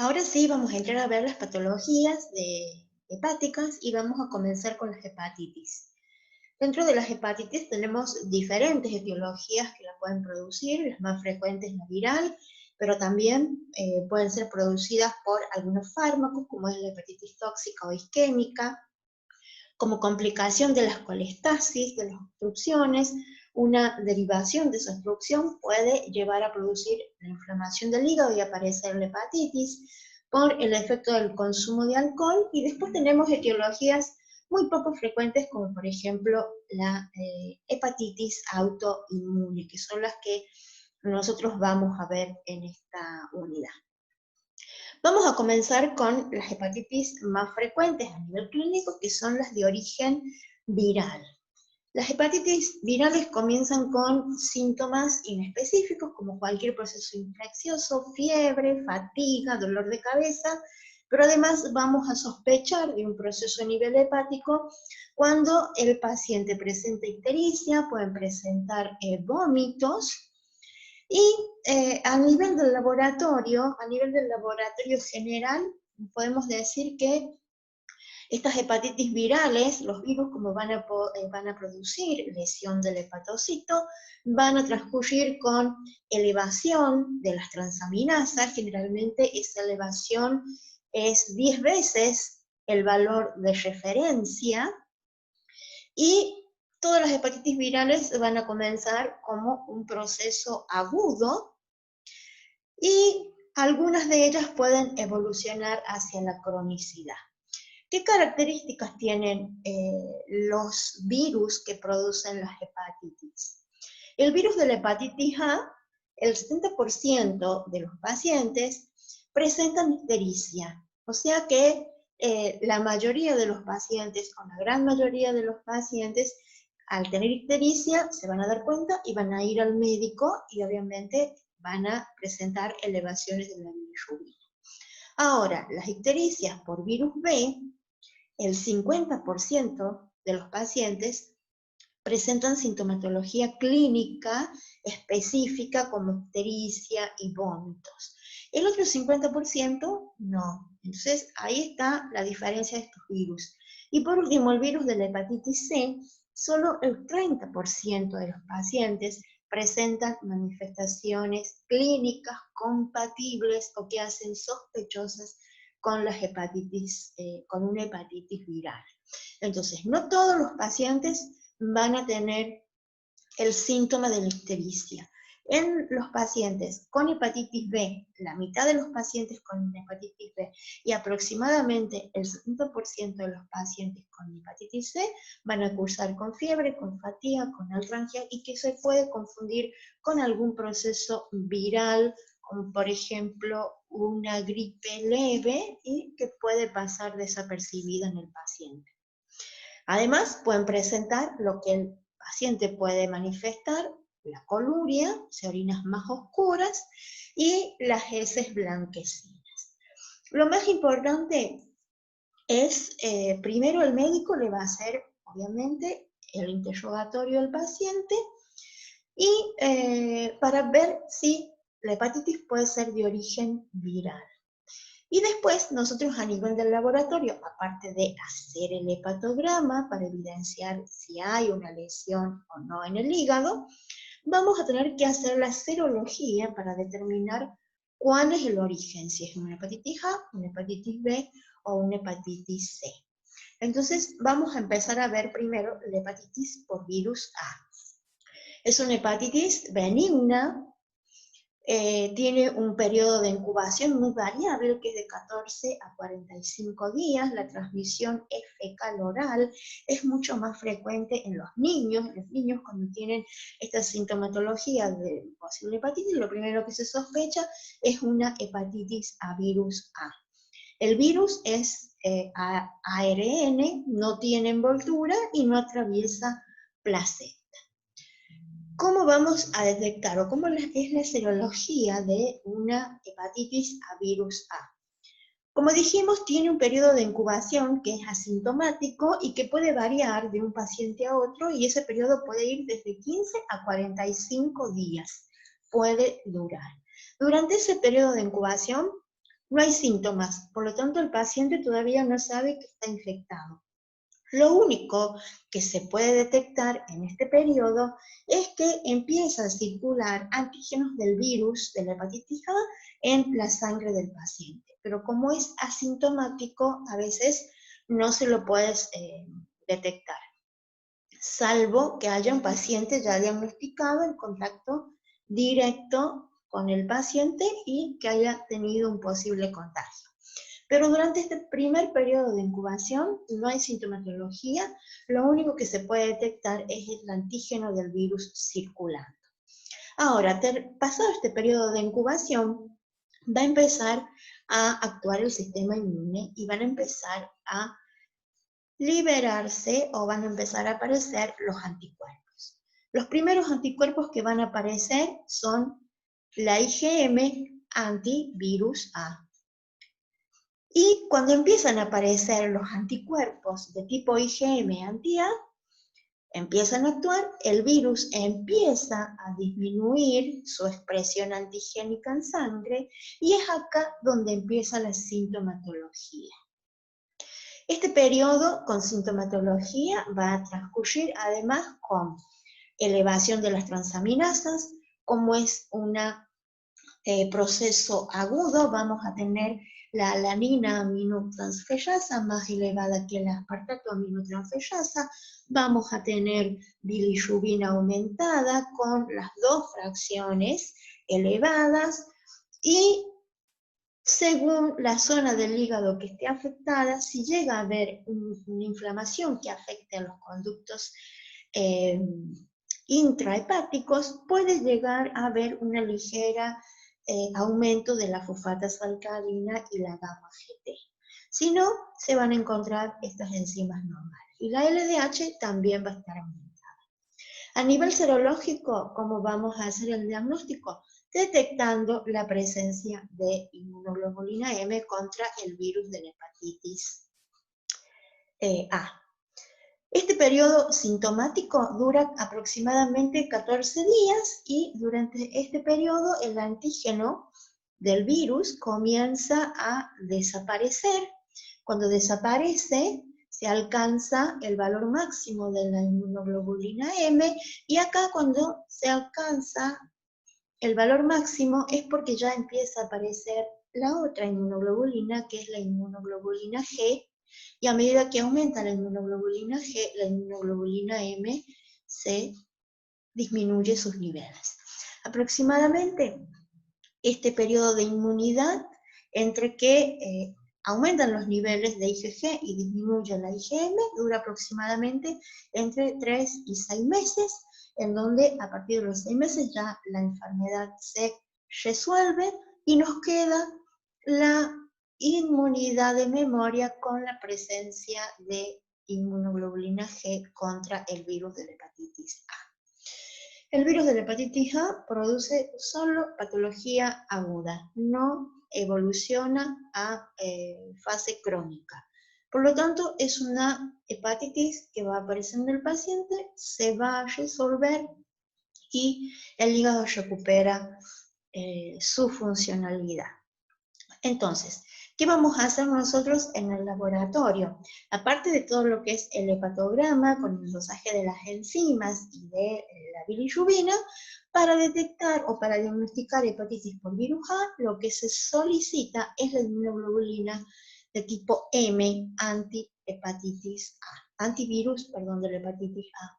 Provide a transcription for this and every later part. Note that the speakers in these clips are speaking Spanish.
Ahora sí, vamos a entrar a ver las patologías hepáticas y vamos a comenzar con las hepatitis. Dentro de las hepatitis tenemos diferentes etiologías que la pueden producir, las más frecuentes la viral, pero también pueden ser producidas por algunos fármacos, como es la hepatitis tóxica o isquémica, como complicación de las colestasis, de las obstrucciones. Una derivación de esa obstrucción puede llevar a producir la inflamación del hígado y aparecer la hepatitis por el efecto del consumo de alcohol. Y después tenemos etiologías muy poco frecuentes, como por ejemplo la hepatitis autoinmune, que son las que nosotros vamos a ver en esta unidad. Vamos a comenzar con las hepatitis más frecuentes a nivel clínico, que son las de origen viral. Las hepatitis virales comienzan con síntomas inespecíficos, como cualquier proceso infeccioso, fiebre, fatiga, dolor de cabeza, pero además vamos a sospechar de un proceso a nivel hepático cuando el paciente presenta ictericia, pueden presentar vómitos, y a nivel del laboratorio general, podemos decir que estas hepatitis virales, los virus como van a producir lesión del hepatocito, van a transcurrir con elevación de las transaminasas. Generalmente esa elevación es 10 veces el valor de referencia, y todas las hepatitis virales van a comenzar como un proceso agudo, y algunas de ellas pueden evolucionar hacia la cronicidad. ¿Qué características tienen los virus que producen las hepatitis? El virus de la hepatitis A, el 70% de los pacientes presentan ictericia, o sea que la mayoría de los pacientes, o la gran mayoría de los pacientes, al tener ictericia se van a dar cuenta y van a ir al médico y obviamente van a presentar elevaciones de la bilirrubina. Ahora, las ictericias por virus B, el 50% de los pacientes presentan sintomatología clínica específica como ictericia y vómitos. El otro 50% no. Entonces, ahí está la diferencia de estos virus. Y por último, el virus de la hepatitis C, solo el 30% de los pacientes presentan manifestaciones clínicas compatibles o que hacen sospechosas con las hepatitis, con una hepatitis viral. Entonces, no todos los pacientes van a tener el síntoma de la ictericia. En los pacientes con hepatitis B, la mitad de los pacientes con hepatitis B y aproximadamente el 70% de los pacientes con hepatitis C van a cursar con fiebre, con fatiga, con arrangia, y que se puede confundir con algún proceso viral, como por ejemplo una gripe leve, y que puede pasar desapercibida en el paciente. Además, pueden presentar lo que el paciente puede manifestar: la coluria, orinas más oscuras, y las heces blanquecinas. Lo más importante es, primero el médico le va a hacer, obviamente, el interrogatorio al paciente, y para ver si la hepatitis puede ser de origen viral. Y después nosotros a nivel del laboratorio, aparte de hacer el hepatograma para evidenciar si hay una lesión o no en el hígado, vamos a tener que hacer la serología para determinar cuál es el origen, si es una hepatitis A, una hepatitis B o una hepatitis C. Entonces vamos a empezar a ver primero la hepatitis por virus A. Es una hepatitis benigna. Tiene un periodo de incubación muy variable, que es de 14 a 45 días. La transmisión es fecal-oral, es mucho más frecuente en los niños. Los niños, cuando tienen esta sintomatología de posible hepatitis, lo primero que se sospecha es una hepatitis a virus A. El virus es ARN, no tiene envoltura y no atraviesa placenta. ¿Cómo vamos a detectar, o cómo es la serología de una hepatitis a virus A? Como dijimos, tiene un periodo de incubación que es asintomático y que puede variar de un paciente a otro, y ese periodo puede ir desde 15 a 45 días, puede durar. Durante ese periodo de incubación, No hay síntomas, por lo tanto el paciente todavía no sabe que está infectado. Lo único que se puede detectar en este periodo es que empieza a circular antígenos del virus de la hepatitis A en la sangre del paciente. Pero como es asintomático, a veces no se lo puedes detectar, salvo que haya un paciente ya diagnosticado en contacto directo con el paciente y que haya tenido un posible contagio. Pero durante este primer periodo de incubación no hay sintomatología, lo único que se puede detectar es el antígeno del virus circulando. Ahora, pasado este periodo de incubación, va a empezar a actuar el sistema inmune y van a empezar a liberarse o van a empezar a aparecer los anticuerpos. Los primeros anticuerpos que van a aparecer son la IgM antivirus A. Y cuando empiezan a aparecer los anticuerpos de tipo IgM anti-A, empiezan a actuar, el virus empieza a disminuir su expresión antigénica en sangre y es acá donde empieza la sintomatología. Este periodo con sintomatología va a transcurrir además con elevación de las transaminasas, como es un proceso agudo, vamos a tener la alanina aminotransferasa más elevada que la aspartato aminotransferasa, vamos a tener bilirrubina aumentada con las dos fracciones elevadas y según la zona del hígado que esté afectada, si llega a haber una inflamación que afecte a los conductos intrahepáticos, puede llegar a haber una ligera aumento de la fosfatasa alcalina y la gamma-GT. Si no, se van a encontrar estas enzimas normales. Y la LDH también va a estar aumentada. A nivel serológico, ¿cómo vamos a hacer el diagnóstico? Detectando la presencia de inmunoglobulina M contra el virus de la hepatitis A. Este periodo sintomático dura aproximadamente 14 días y durante este periodo el antígeno del virus comienza a desaparecer. Cuando desaparece, se alcanza el valor máximo de la inmunoglobulina M y acá cuando se alcanza el valor máximo es porque ya empieza a aparecer la otra inmunoglobulina, que es la inmunoglobulina G, y a medida que aumenta la inmunoglobulina G, la inmunoglobulina M se disminuye sus niveles. Aproximadamente este periodo de inmunidad entre que aumentan los niveles de IgG y disminuye la IgM dura aproximadamente entre 3 y 6 meses, en donde a partir de los 6 meses ya la enfermedad se resuelve y nos queda la inmunidad de memoria con la presencia de inmunoglobulina G contra el virus de la hepatitis A. El virus de la hepatitis A produce solo patología aguda, no evoluciona a fase crónica. Por lo tanto, es una hepatitis que va a aparecer en el paciente, se va a resolver y el hígado recupera su funcionalidad. Entonces, ¿qué vamos a hacer nosotros en el laboratorio? Aparte de todo lo que es el hepatograma con el dosaje de las enzimas y de la bilirrubina, para detectar o para diagnosticar hepatitis por virus A, lo que se solicita es la inmunoglobulina de tipo M antivirus, de la hepatitis A.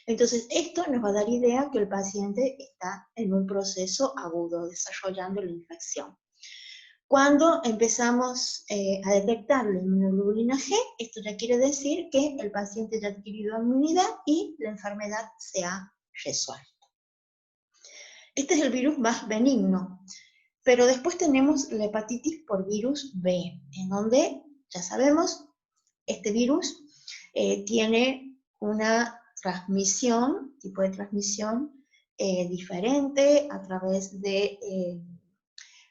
Entonces, esto nos va a dar idea que el paciente está en un proceso agudo, desarrollando la infección. Cuando empezamos a detectar la inmunoglobulina G, esto ya quiere decir que el paciente ya ha adquirido inmunidad y la enfermedad se ha resuelto. Este es el virus más benigno, pero después tenemos la hepatitis por virus B, en donde, ya sabemos, este virus tiene una transmisión, tipo de transmisión diferente a través de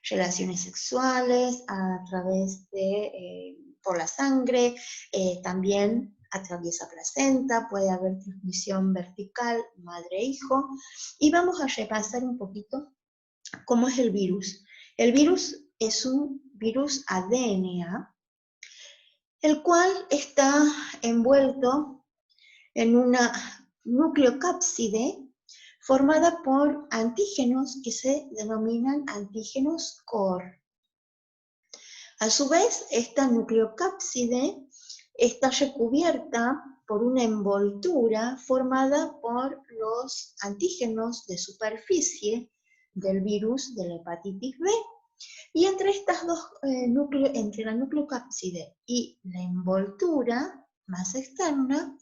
relaciones sexuales, a través de, por la sangre, también atraviesa placenta, puede haber transmisión vertical, madre-hijo, y vamos a repasar un poquito cómo es el virus. El virus es un virus ADNA, el cual está envuelto en una nucleocápside formada por antígenos que se denominan antígenos core. A su vez, esta nucleocápside está recubierta por una envoltura formada por los antígenos de superficie del virus de la hepatitis B. Y entre estas dos entre la nucleocápside y la envoltura más externa,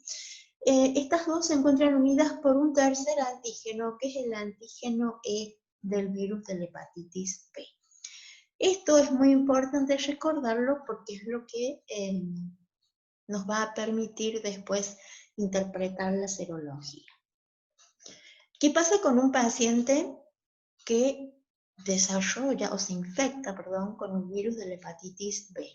estas dos se encuentran unidas por un tercer antígeno, que es el antígeno E del virus de la hepatitis B. Esto es muy importante recordarlo porque es lo que nos va a permitir después interpretar la serología. ¿Qué pasa con un paciente que desarrolla o se infecta, con el virus de la hepatitis B?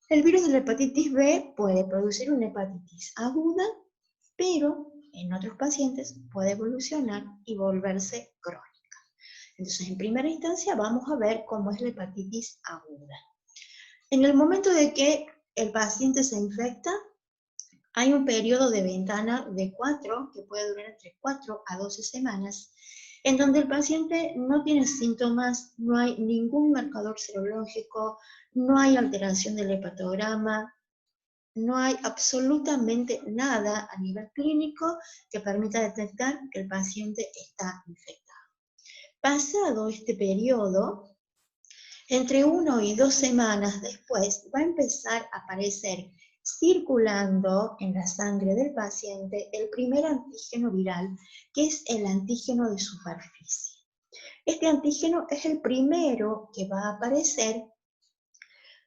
El virus de la hepatitis B puede producir una hepatitis aguda, pero en otros pacientes puede evolucionar y volverse crónica. Entonces, en primera instancia, vamos a ver cómo es la hepatitis aguda. En el momento de que el paciente se infecta, hay un periodo de ventana de que puede durar entre 4 a 12 semanas, en donde el paciente no tiene síntomas, no hay ningún marcador serológico, no hay alteración del hepatograma, no hay absolutamente nada a nivel clínico que permita detectar que el paciente está infectado. Pasado este periodo, entre 1 y 2 semanas después, va a empezar a aparecer circulando en la sangre del paciente el primer antígeno viral, que es el antígeno de superficie. Este antígeno es el primero que va a aparecer,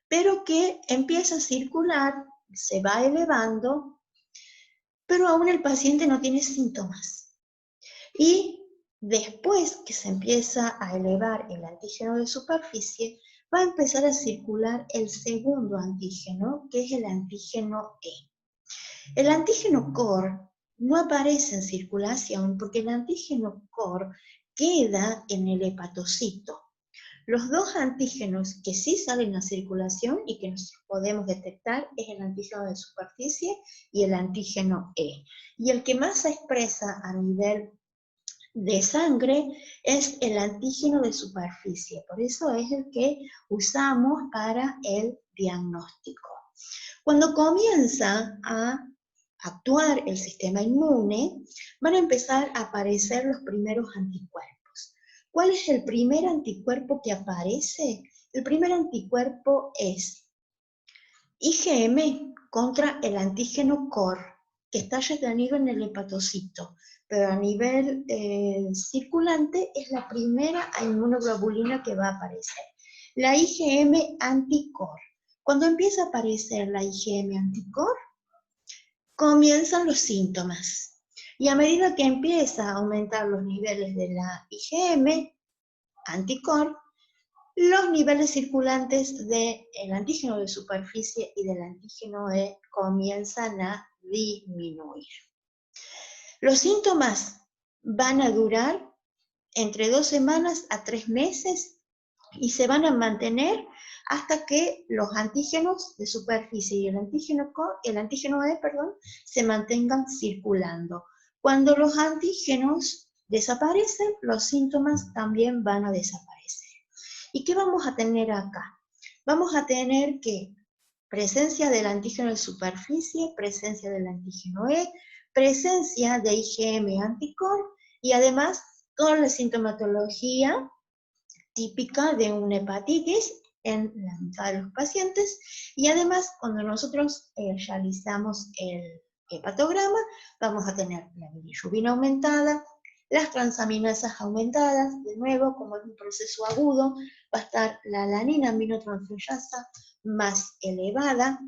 pero que empieza a circular, se va elevando, pero aún el paciente no tiene síntomas. Y después que se empieza a elevar el antígeno de superficie, va a empezar a circular el segundo antígeno, que es el antígeno E. El antígeno core no aparece en circulación porque el antígeno core queda en el hepatocito. Los dos antígenos que sí salen a circulación y que nosotros podemos detectar es el antígeno de superficie y el antígeno E. Y el que más se expresa a nivel de sangre es el antígeno de superficie, por eso es el que usamos para el diagnóstico. Cuando comienza a actuar el sistema inmune, van a empezar a aparecer los primeros anticuerpos. ¿Cuál es el primer anticuerpo que aparece? El primer anticuerpo es IgM contra el antígeno core, que está retenido en el hepatocito, pero a nivel circulante es la primera inmunoglobulina que va a aparecer. La IgM anticore. Cuando empieza a aparecer la IgM anticore, comienzan los síntomas. Y a medida que empieza a aumentar los niveles de la IgM anticore, los niveles circulantes del antígeno de superficie y del antígeno E comienzan a disminuir. Los síntomas van a durar entre 2 semanas a 3 meses y se van a mantener hasta que los antígenos de superficie y el antígeno E, se mantengan circulando. Cuando los antígenos desaparecen, los síntomas también van a desaparecer. ¿Y qué vamos a tener acá? Vamos a tener que presencia del antígeno de superficie, presencia del antígeno E, presencia de IgM anticore y además toda la sintomatología típica de una hepatitis en la mitad de los pacientes, y además cuando nosotros realizamos el hepatograma vamos a tener la bilirrubina aumentada, las transaminasas aumentadas, de nuevo como es un proceso agudo va a estar la alanina aminotransferasa más elevada,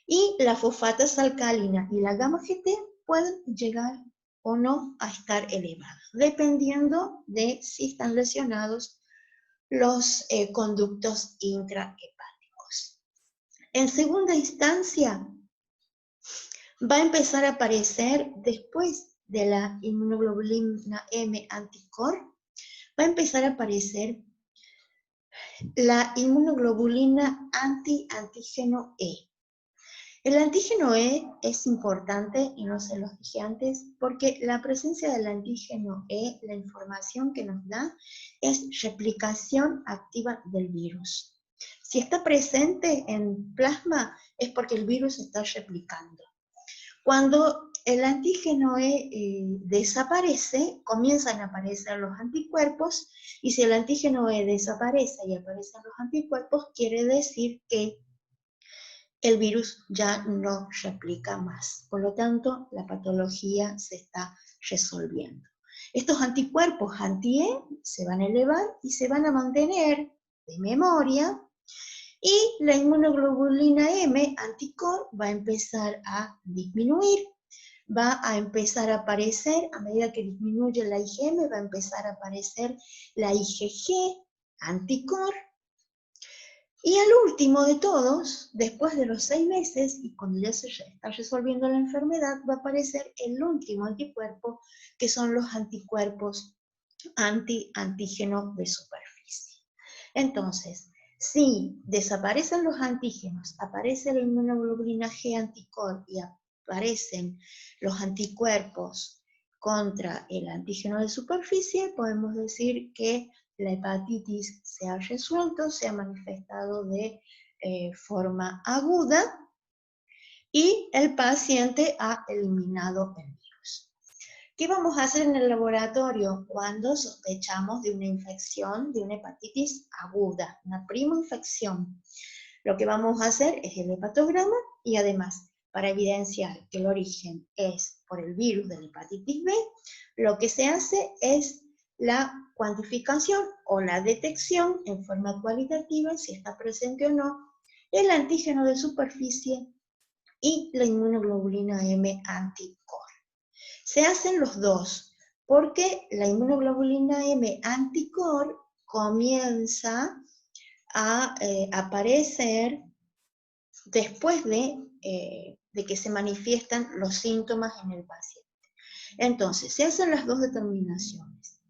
y la fosfatas alcalina y la gamma GT pueden llegar o no a estar elevadas, dependiendo de si están lesionados los conductos intrahepáticos. En segunda instancia, va a empezar a aparecer, después de la inmunoglobulina M anticore, va a empezar a aparecer La inmunoglobulina anti-antígeno E. El antígeno E es importante, y no se los dije antes, porque la presencia del antígeno E, la información que nos da, es replicación activa del virus. Si está presente en plasma, es porque el virus está replicando. Cuando el antígeno E desaparece, comienzan a aparecer los anticuerpos, y si el antígeno E desaparece y aparecen los anticuerpos, quiere decir que el virus ya no replica más. Por lo tanto, la patología se está resolviendo. Estos anticuerpos anti-E se van a elevar y se van a mantener de memoria, y la inmunoglobulina M, anticore, va a empezar a disminuir, va a empezar a aparecer, a medida que disminuye la IgM, va a empezar a aparecer la IgG, anticore. Y al último de todos, después de los 6 meses, y cuando ya se está resolviendo la enfermedad, va a aparecer el último anticuerpo, que son los anticuerpos anti-antígeno de superficie. Entonces, si desaparecen los antígenos, aparece la inmunoglobulina G anticore y aparecen los anticuerpos contra el antígeno de superficie, podemos decir que la hepatitis se ha resuelto, se ha manifestado de forma aguda, y el paciente ha eliminado el virus. ¿Qué vamos a hacer en el laboratorio cuando sospechamos de una infección, de una hepatitis aguda, una prima infección? Lo que vamos a hacer es el hepatograma, y además, para evidenciar que el origen es por el virus de la hepatitis B, lo que se hace es la cuantificación o la detección en forma cualitativa, si está presente o no, el antígeno de superficie y la inmunoglobulina M anticore. Se hacen los dos, porque la inmunoglobulina M anticore comienza a aparecer después de que se manifiestan los síntomas en el paciente. Entonces, se hacen las dos determinaciones.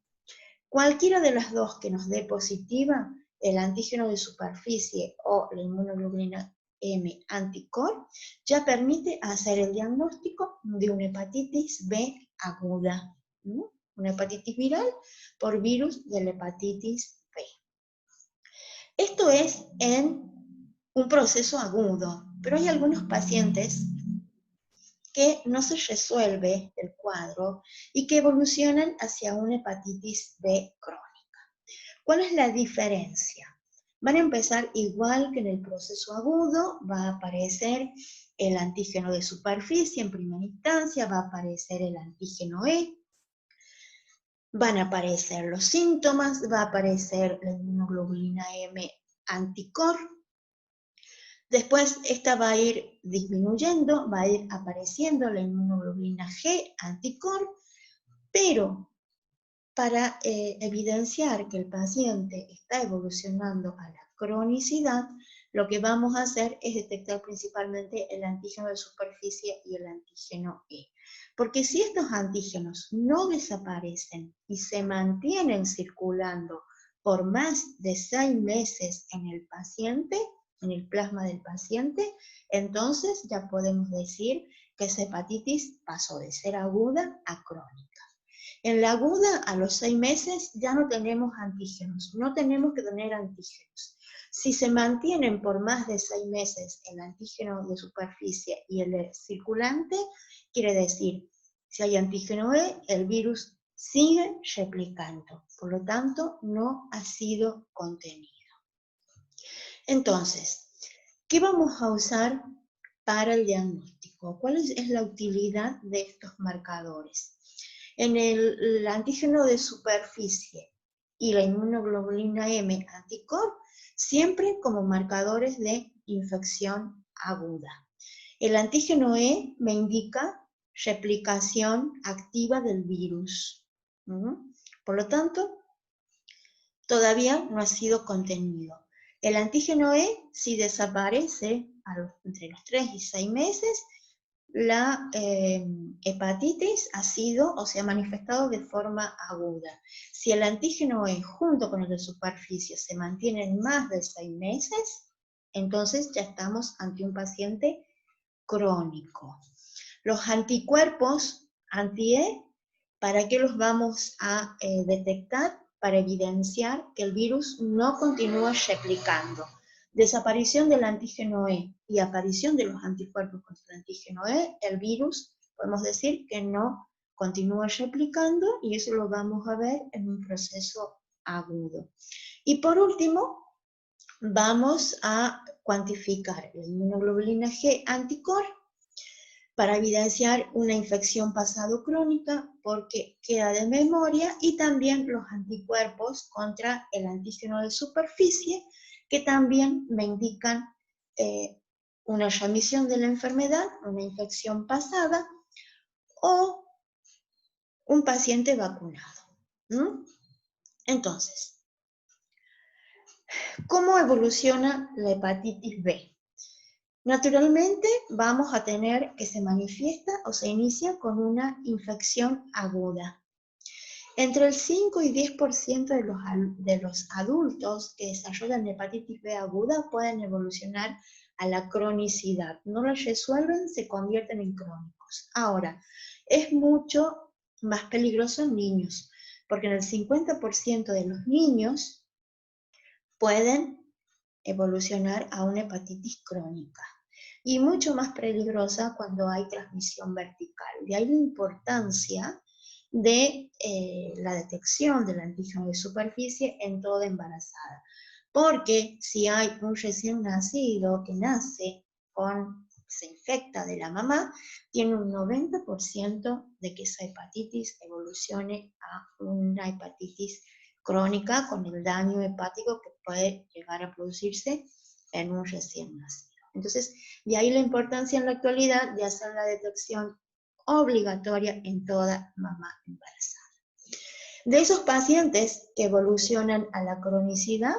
Cualquiera de las dos que nos dé positiva, el antígeno de superficie o la inmunoglobulina M anticore, ya permite hacer el diagnóstico de una hepatitis B aguda, ¿no? Una hepatitis viral por virus de la hepatitis B. Esto es en un proceso agudo, pero hay algunos pacientes que no se resuelve el cuadro y que evolucionan hacia una hepatitis B crónica. ¿Cuál es la diferencia? Van a empezar igual que en el proceso agudo, va a aparecer el antígeno de superficie en primera instancia, va a aparecer el antígeno E, van a aparecer los síntomas, va a aparecer la inmunoglobulina M anticore. Después esta va a ir disminuyendo, va a ir apareciendo la inmunoglobulina G anticore, pero para evidenciar que el paciente está evolucionando a la cronicidad, lo que vamos a hacer es detectar principalmente el antígeno de superficie y el antígeno E. Porque si estos antígenos no desaparecen y se mantienen circulando por más de 6 meses en el paciente, en el plasma del paciente, entonces ya podemos decir que esa hepatitis pasó de ser aguda a crónica. En la aguda, a los 6 meses, ya no tenemos antígenos, no tenemos que tener antígenos. Si se mantienen por más de 6 meses el antígeno de superficie y el circulante, quiere decir, si hay antígeno E, el virus sigue replicando, por lo tanto, no ha sido contenido. Entonces, ¿qué vamos a usar para el diagnóstico? ¿Cuál es la utilidad de estos marcadores? En el antígeno de superficie y la inmunoglobulina M anticore, siempre como marcadores de infección aguda. El antígeno E me indica replicación activa del virus. Por lo tanto, todavía no ha sido contenido. El antígeno E, si desaparece entre los 3 y 6 meses, la hepatitis ha sido o se ha manifestado de forma aguda. Si el antígeno E junto con el de superficie se mantienen más de 6 meses, entonces ya estamos ante un paciente crónico. Los anticuerpos anti-E, ¿para qué los vamos a detectar? Para evidenciar que el virus no continúa replicando. Desaparición del antígeno E y aparición de los anticuerpos contra el antígeno E, el virus podemos decir que no continúa replicando y eso lo vamos a ver en un proceso agudo. Y por último, vamos a cuantificar la inmunoglobulina G anticore para evidenciar una infección pasado crónica porque queda de memoria, y también los anticuerpos contra el antígeno de superficie, que también me indican una remisión de la enfermedad, una infección pasada o un paciente vacunado. Entonces, ¿cómo evoluciona la hepatitis B? Naturalmente vamos a tener que se manifiesta o se inicia con una infección aguda. Entre el 5 y 10% de los adultos que desarrollan hepatitis B aguda pueden evolucionar a la cronicidad. No la resuelven, se convierten en crónicos. Ahora, es mucho más peligroso en niños, porque en el 50% de los niños pueden evolucionar a una hepatitis crónica. Y mucho más peligrosa cuando hay transmisión vertical. De ahí la importancia de la detección del antígeno de superficie en toda embarazada. Porque si hay un recién nacido que nace se infecta de la mamá, tiene un 90% de que esa hepatitis evolucione a una hepatitis crónica con el daño hepático que puede llegar a producirse en un recién nacido. Entonces, de ahí la importancia en la actualidad de hacer la detección obligatoria en toda mamá embarazada. De esos pacientes que evolucionan a la cronicidad,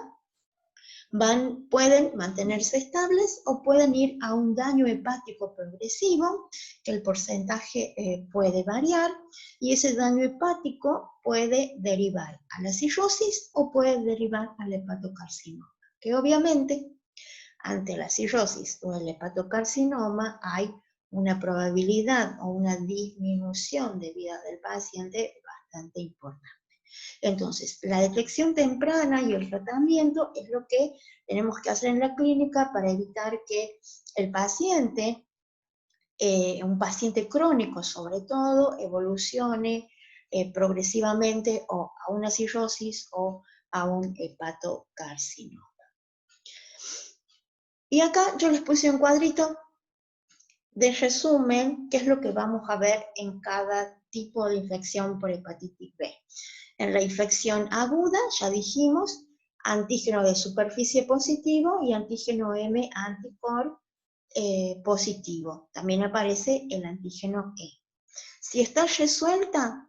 pueden mantenerse estables o pueden ir a un daño hepático progresivo, que el porcentaje puede variar, y ese daño hepático puede derivar a la cirrosis o puede derivar al hepatocarcinoma, que obviamente ante la cirrosis o el hepatocarcinoma hay una probabilidad o una disminución de vida del paciente bastante importante. Entonces, la detección temprana y el tratamiento es lo que tenemos que hacer en la clínica para evitar que el paciente, un paciente crónico sobre todo, evolucione progresivamente o a una cirrosis o a un hepatocarcinoma. Y acá yo les puse un cuadrito de resumen, qué es lo que vamos a ver en cada tipo de infección por hepatitis B. En la infección aguda, ya dijimos, antígeno de superficie positivo y antígeno M anticore positivo. También aparece el antígeno E. Si está resuelta,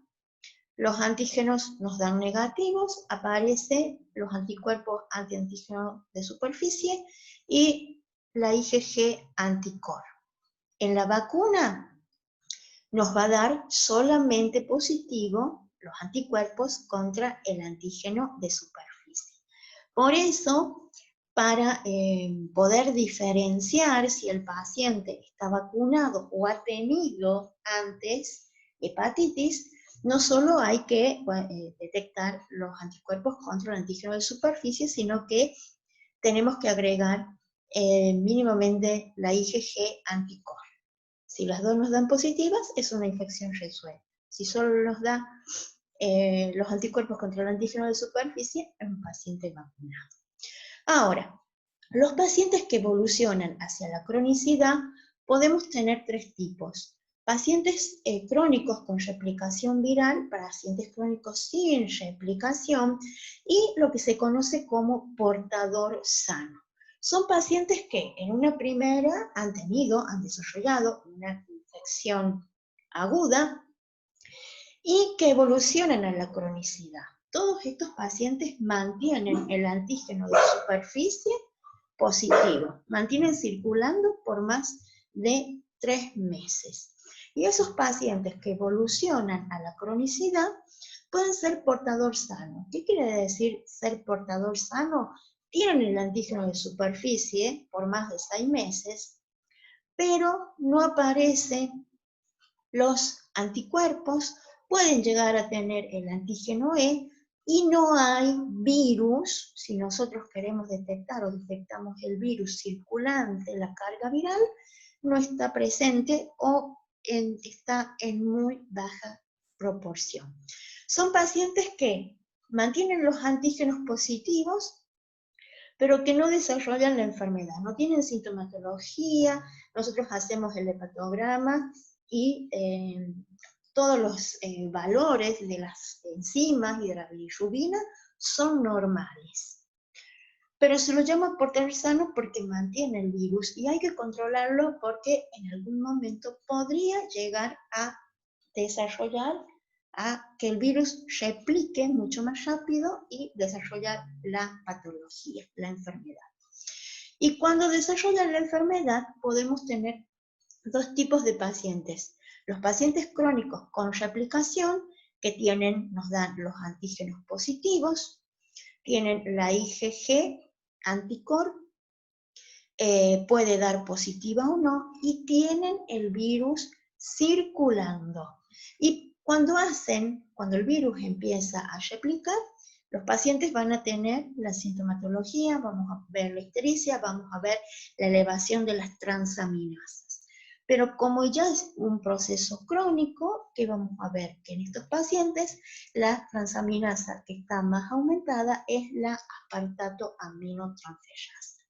los antígenos nos dan negativos, aparecen los anticuerpos antiantígeno de superficie y la IgG anticore. En la vacuna nos va a dar solamente positivo los anticuerpos contra el antígeno de superficie. Por eso, para poder diferenciar si el paciente está vacunado o ha tenido antes hepatitis, no solo hay que detectar los anticuerpos contra el antígeno de superficie, sino que tenemos que agregar mínimamente la IgG anticore. Si las dos nos dan positivas, es una infección resuelta. Si solo nos da los anticuerpos contra el antígeno de superficie, es un paciente vacunado. Ahora, los pacientes que evolucionan hacia la cronicidad, podemos tener tres tipos. Pacientes crónicos con replicación viral, pacientes crónicos sin replicación, y lo que se conoce como portador sano. Son pacientes que en una primera han desarrollado una infección aguda y que evolucionan a la cronicidad. Todos estos pacientes mantienen el antígeno de superficie positivo, mantienen circulando por más de 3 meses. Y esos pacientes que evolucionan a la cronicidad pueden ser portador sano. ¿Qué quiere decir ser portador sano? Tienen el antígeno de superficie por más de 6 meses, pero no aparecen los anticuerpos, pueden llegar a tener el antígeno E y no hay virus. Si nosotros queremos detectar o detectamos el virus circulante, la carga viral, no está presente o está en muy baja proporción. Son pacientes que mantienen los antígenos positivos, pero que no desarrollan la enfermedad, no tienen sintomatología. Nosotros hacemos el hepatograma y todos los valores de las enzimas y de la bilirrubina son normales. Pero se lo llama portador sano porque mantiene el virus y hay que controlarlo porque en algún momento podría llegar a desarrollar, a que el virus replique mucho más rápido y desarrollar la patología, la enfermedad. Y cuando desarrollan la enfermedad podemos tener dos tipos de pacientes. Los pacientes crónicos con replicación, que nos dan los antígenos positivos, tienen la IgG anticorp, puede dar positiva o no, y tienen el virus circulando. Y cuando el virus empieza a replicar, los pacientes van a tener la sintomatología, vamos a ver la ictericia, vamos a ver la elevación de las transaminasas. Pero como ya es un proceso crónico, que vamos a ver que en estos pacientes la transaminasa que está más aumentada es la aspartato aminotransferasa.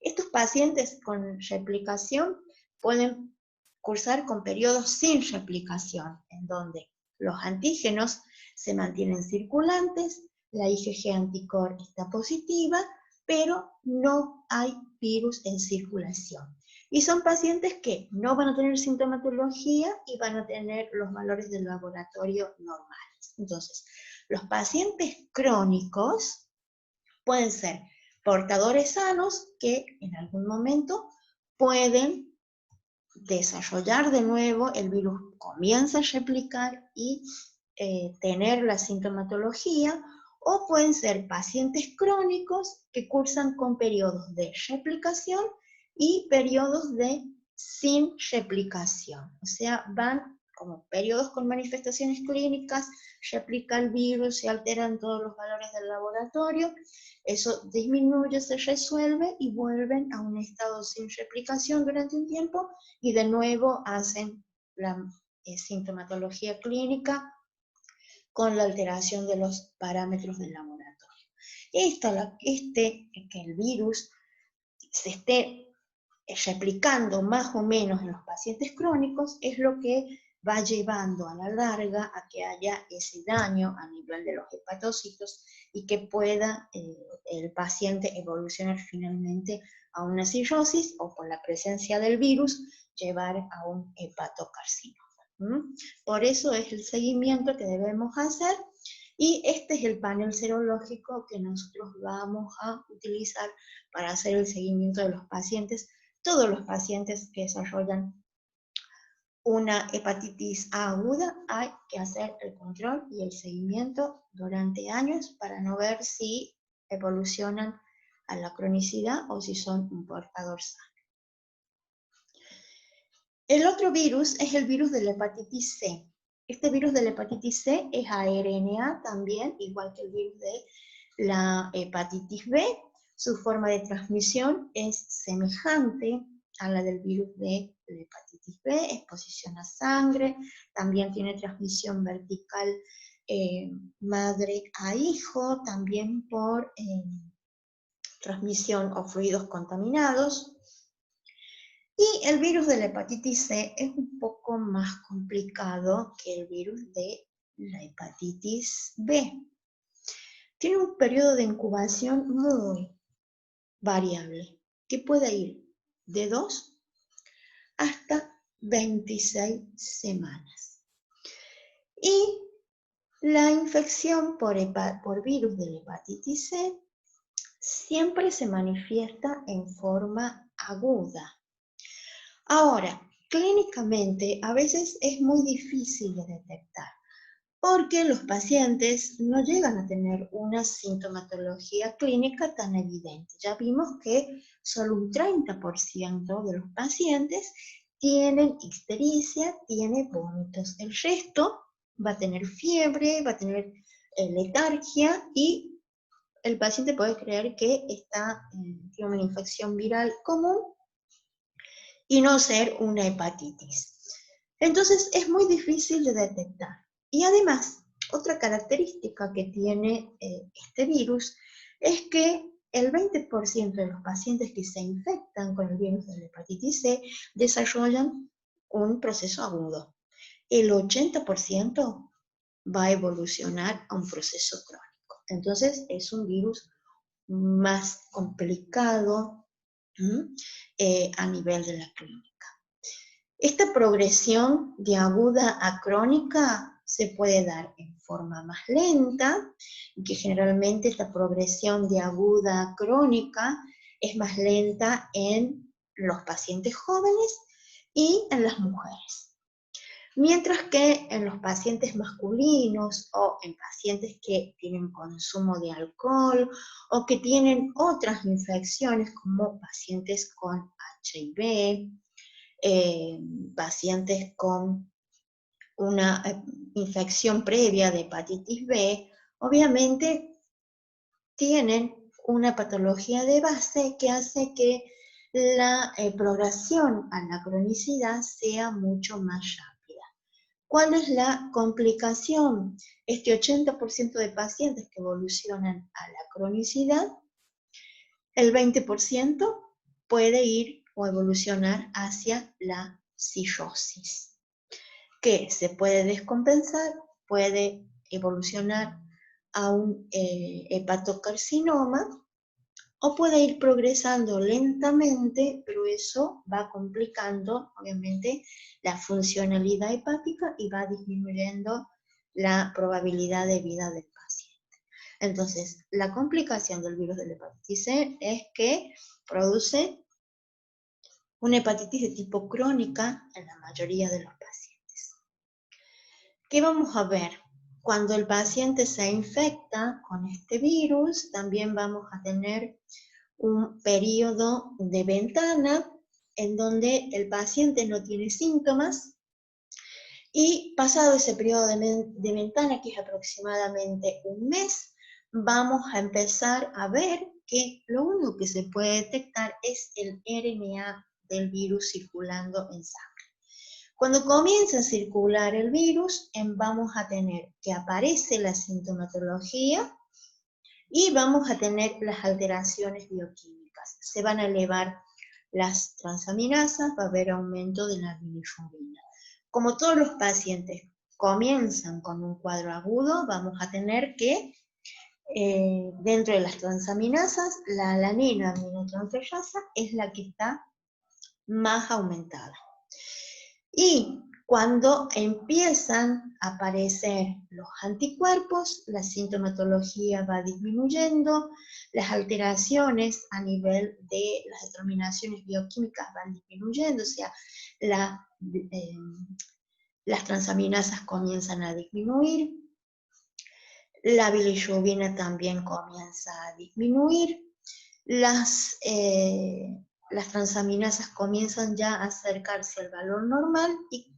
Estos pacientes con replicación pueden cursar con periodos sin replicación, en donde los antígenos se mantienen circulantes, la IgG anticorp está positiva, pero no hay virus en circulación. Y son pacientes que no van a tener sintomatología y van a tener los valores del laboratorio normales. Entonces, los pacientes crónicos pueden ser portadores sanos que en algún momento pueden desarrollar de nuevo, el virus comienza a replicar y tener la sintomatología, o pueden ser pacientes crónicos que cursan con periodos de replicación y periodos de sin replicación. O sea, van como periodos con manifestaciones clínicas, replica el virus, se alteran todos los valores del laboratorio, eso disminuye, se resuelve y vuelven a un estado sin replicación durante un tiempo y de nuevo hacen la sintomatología clínica con la alteración de los parámetros del laboratorio. Que el virus se esté replicando más o menos en los pacientes crónicos es lo que va llevando a la larga a que haya ese daño a nivel de los hepatocitos y que pueda el paciente evolucionar finalmente a una cirrosis o por la presencia del virus llevar a un hepatocarcinoma. Por eso es el seguimiento que debemos hacer y este es el panel serológico que nosotros vamos a utilizar para hacer el seguimiento de los pacientes. Todos los pacientes que desarrollan una hepatitis A aguda hay que hacer el control y el seguimiento durante años para no ver si evolucionan a la cronicidad o si son un portador sano. El otro virus es el virus de la hepatitis C. Este virus de la hepatitis C es ARNA también, igual que el virus de la hepatitis B. Su forma de transmisión es semejante a la del virus de la hepatitis B, exposición a sangre, también tiene transmisión vertical madre a hijo, también por transmisión o fluidos contaminados. Y el virus de la hepatitis C es un poco más complicado que el virus de la hepatitis B. Tiene un periodo de incubación muy variable, que puede ir de 2 hasta 26 semanas. Y la infección por virus de la hepatitis C siempre se manifiesta en forma aguda. Ahora, Clínicamente, a veces es muy difícil de detectar, porque los pacientes no llegan a tener una sintomatología clínica tan evidente. Ya vimos que solo un 30% de los pacientes tienen ictericia, tiene vómitos. El resto va a tener fiebre, va a tener letargia y el paciente puede creer que tiene una infección viral común y no ser una hepatitis. Entonces es muy difícil de detectar. Y además, otra característica que tiene este virus es que el 20% de los pacientes que se infectan con el virus de la hepatitis C desarrollan un proceso agudo. El 80% va a evolucionar a un proceso crónico. Entonces es un virus más complicado a nivel de la clínica. Esta progresión de aguda a crónica se puede dar en forma más lenta, y que generalmente esta progresión de aguda a crónica es más lenta en los pacientes jóvenes y en las mujeres. Mientras que en los pacientes masculinos o en pacientes que tienen consumo de alcohol o que tienen otras infecciones como pacientes con HIV, pacientes con una infección previa de hepatitis B, obviamente tienen una patología de base que hace que la progresión a la cronicidad sea mucho más rápida. ¿Cuál es la complicación? Este 80% de pacientes que evolucionan a la cronicidad, el 20% puede ir o evolucionar hacia la cirrosis, que se puede descompensar, puede evolucionar a un hepatocarcinoma o puede ir progresando lentamente, pero eso va complicando, obviamente, la funcionalidad hepática y va disminuyendo la probabilidad de vida del paciente. Entonces, la complicación del virus de la hepatitis C es que produce una hepatitis de tipo crónica en la mayoría de los pacientes. ¿Qué vamos a ver? Cuando el paciente se infecta con este virus, también vamos a tener un periodo de ventana en donde el paciente no tiene síntomas y pasado ese periodo de ventana, que es aproximadamente un mes, vamos a empezar a ver que lo único que se puede detectar es el RNA del virus circulando en sangre. Cuando comienza a circular el virus, vamos a tener que aparece la sintomatología y vamos a tener las alteraciones bioquímicas. Se van a elevar las transaminasas, va a haber aumento de la bilirrubina. Como todos los pacientes comienzan con un cuadro agudo, vamos a tener que, dentro de las transaminasas, la alanina aminotransferasa es la que está más aumentada. Y cuando empiezan a aparecer los anticuerpos, la sintomatología va disminuyendo, las alteraciones a nivel de las determinaciones bioquímicas van disminuyendo, o sea, las transaminasas comienzan a disminuir, la bilirrubina también comienza a disminuir, las transaminasas comienzan ya a acercarse al valor normal y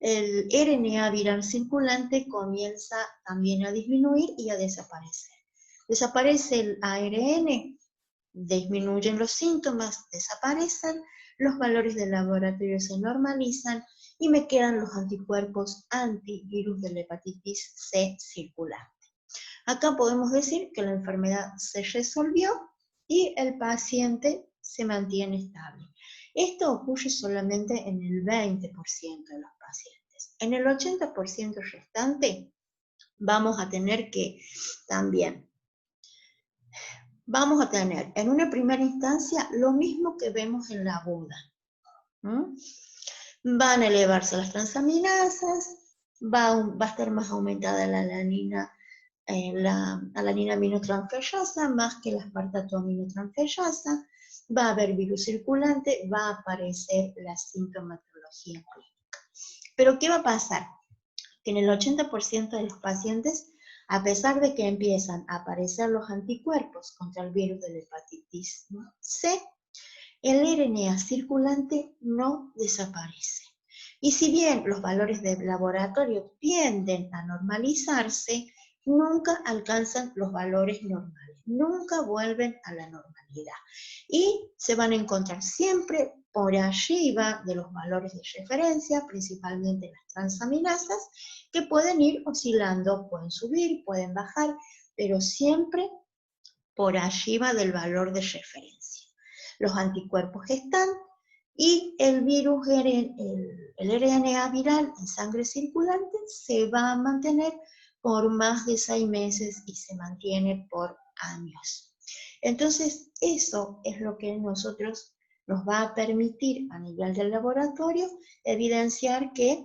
el RNA viral circulante comienza también a disminuir y a desaparecer. Desaparece el ARN, disminuyen los síntomas, desaparecen, los valores de laboratorio se normalizan y me quedan los anticuerpos antivirus de la hepatitis C circulante. Acá podemos decir que la enfermedad se resolvió y el paciente se mantiene estable. Esto ocurre solamente en el 20% de los pacientes. En el 80% restante vamos a tener que también, vamos a tener en una primera instancia lo mismo que vemos en la aguda. Van a elevarse las transaminasas, va a estar más aumentada la alanina aminotransferasa más que la aspartato aminotransferasa, va a haber virus circulante, va a aparecer la sintomatología clínica. Pero ¿qué va a pasar? Que en el 80% de los pacientes, a pesar de que empiezan a aparecer los anticuerpos contra el virus de la hepatitis C, el RNA circulante no desaparece. Y si bien los valores de laboratorio tienden a normalizarse, nunca alcanzan los valores normales, nunca vuelven a la normalidad. Y se van a encontrar siempre por arriba de los valores de referencia, principalmente las transaminasas, que pueden ir oscilando, pueden subir, pueden bajar, pero siempre por arriba del valor de referencia. Los anticuerpos están y el virus, el RNA viral en sangre circulante se va a mantener por más de 6 meses y se mantiene por años. Entonces, eso es lo que nosotros nos va a permitir a nivel del laboratorio evidenciar que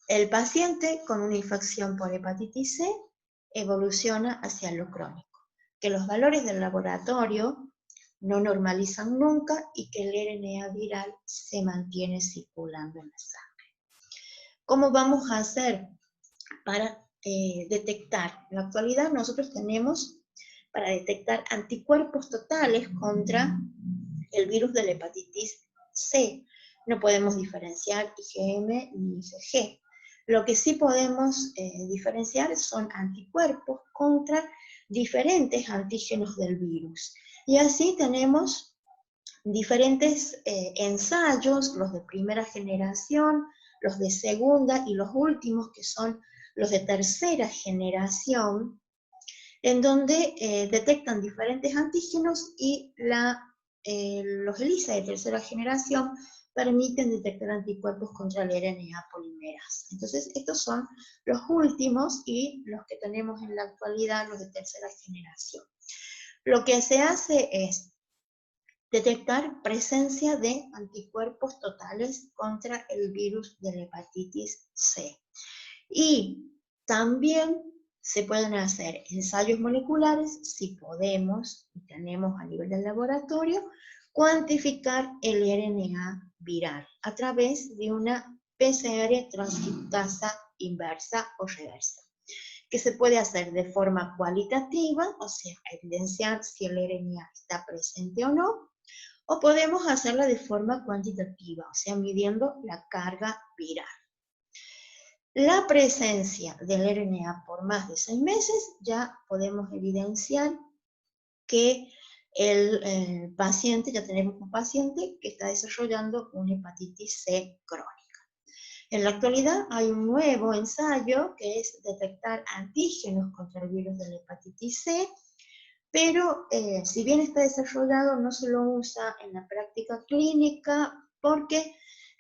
el paciente con una infección por hepatitis C evoluciona hacia lo crónico, que los valores del laboratorio no normalizan nunca y que el RNA viral se mantiene circulando en la sangre. ¿Cómo vamos a hacer para detectar? En la actualidad nosotros tenemos para detectar anticuerpos totales contra el virus de la hepatitis C. No podemos diferenciar IgM ni IgG. Lo que sí podemos diferenciar son anticuerpos contra diferentes antígenos del virus. Y así tenemos diferentes ensayos, los de primera generación, los de segunda y los últimos que son los de tercera generación, en donde detectan diferentes antígenos y los ELISA de tercera generación permiten detectar anticuerpos contra el RNA polimerasa. Entonces, estos son los últimos y los que tenemos en la actualidad, los de tercera generación. Lo que se hace es detectar presencia de anticuerpos totales contra el virus de la hepatitis C. Y también se pueden hacer ensayos moleculares si podemos y tenemos a nivel del laboratorio cuantificar el RNA viral a través de una PCR transcriptasa inversa o reversa, que se puede hacer de forma cualitativa, o sea, evidenciar si el RNA está presente o no, o podemos hacerla de forma cuantitativa, o sea, midiendo la carga viral. La presencia del RNA por más de 6 meses ya podemos evidenciar que el paciente, ya tenemos un paciente que está desarrollando una hepatitis C crónica. En la actualidad hay un nuevo ensayo que es detectar antígenos contra el virus de la hepatitis C, pero si bien está desarrollado no se lo usa en la práctica clínica porque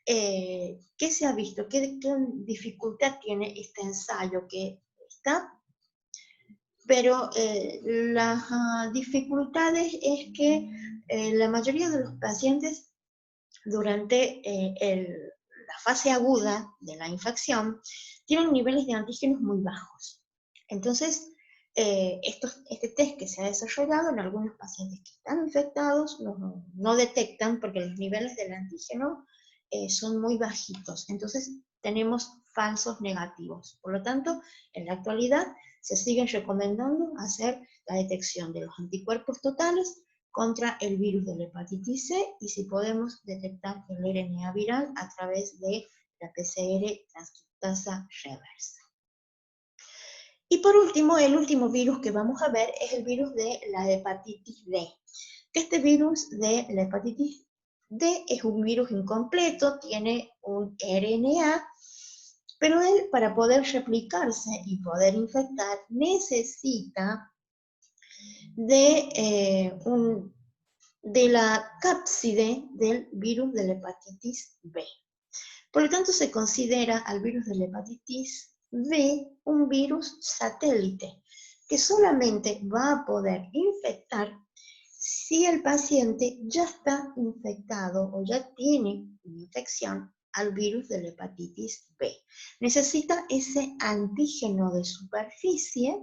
¿qué se ha visto? ¿Qué dificultad tiene este ensayo? Que está, pero las dificultades es que la mayoría de los pacientes durante la fase aguda de la infección tienen niveles de antígenos muy bajos. Entonces, este test que se ha desarrollado en algunos pacientes que están infectados no detectan porque los niveles del antígeno son muy bajitos. Entonces, tenemos falsos negativos. Por lo tanto, en la actualidad se sigue recomendando hacer la detección de los anticuerpos totales contra el virus de la hepatitis C y si podemos detectar el RNA viral a través de la PCR transcriptasa reversa. Y por último, el último virus que vamos a ver es el virus de la hepatitis D. Este virus de la hepatitis D es un virus incompleto, tiene un RNA, pero él para poder replicarse y poder infectar necesita de la cápside del virus de la hepatitis B. Por lo tanto, se considera al virus de la hepatitis B un virus satélite, que solamente va a poder infectar si el paciente ya está infectado o ya tiene una infección al virus de la hepatitis B. Necesita ese antígeno de superficie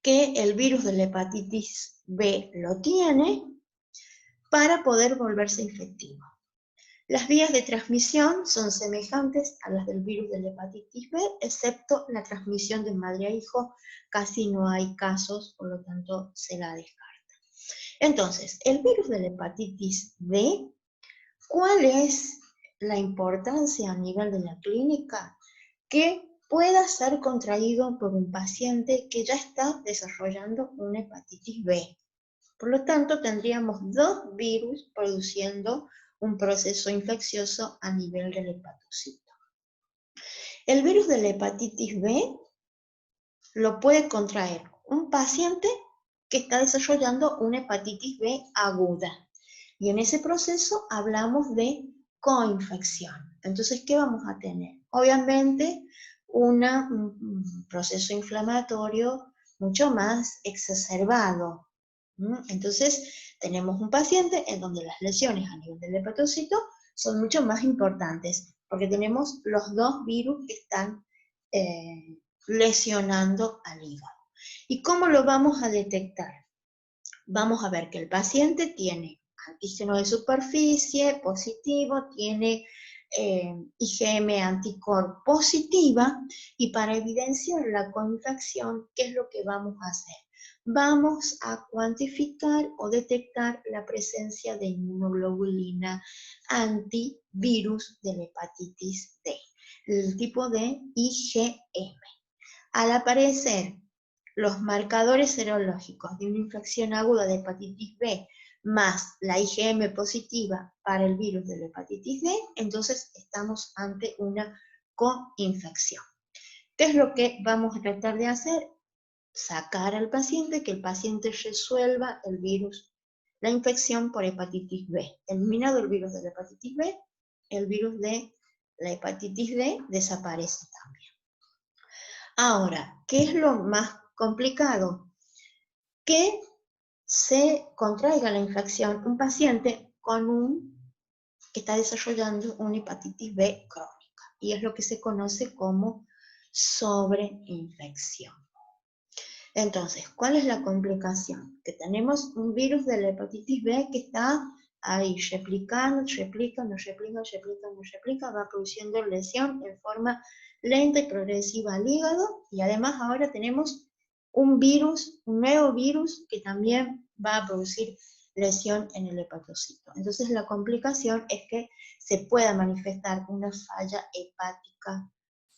que el virus de la hepatitis B lo tiene, para poder volverse infectivo. Las vías de transmisión son semejantes a las del virus de la hepatitis B, excepto la transmisión de madre a hijo. Casi no hay casos, por lo tanto se la descarta. Entonces, el virus de la hepatitis B, ¿cuál es la importancia a nivel de la clínica? Que pueda ser contraído por un paciente que ya está desarrollando una hepatitis B. Por lo tanto, tendríamos dos virus produciendo un proceso infeccioso a nivel del hepatocito. El virus de la hepatitis B lo puede contraer un paciente que está desarrollando una hepatitis B aguda. Y en ese proceso hablamos de coinfección. Entonces, ¿qué vamos a tener? Obviamente, un proceso inflamatorio mucho más exacerbado. Entonces, tenemos un paciente en donde las lesiones a nivel del hepatocito son mucho más importantes, porque tenemos los dos virus que están lesionando al hígado. ¿Y cómo lo vamos a detectar? Vamos a ver que el paciente tiene antígeno de superficie positivo, tiene IgM anticorp positiva, y para evidenciar la coinfección, ¿qué es lo que vamos a hacer? Vamos a cuantificar o detectar la presencia de inmunoglobulina antivirus de la hepatitis D, el tipo de IgM. Al aparecer los marcadores serológicos de una infección aguda de hepatitis B más la IgM positiva para el virus de la hepatitis D, entonces estamos ante una coinfección. ¿Qué es lo que vamos a tratar de hacer? Sacar al paciente, que el paciente resuelva el virus, la infección por hepatitis B. Eliminado el virus de la hepatitis B, el virus de la hepatitis D desaparece también. Ahora, ¿qué es lo más complicado? Que se contraiga la infección un paciente que está desarrollando una hepatitis B crónica, y es lo que se conoce como sobreinfección. Entonces, ¿cuál es la complicación? Que tenemos un virus de la hepatitis B que está ahí replicando, va produciendo lesión en forma lenta y progresiva al hígado, y además ahora tenemos un nuevo virus que también va a producir lesión en el hepatocito. Entonces la complicación es que se pueda manifestar una falla hepática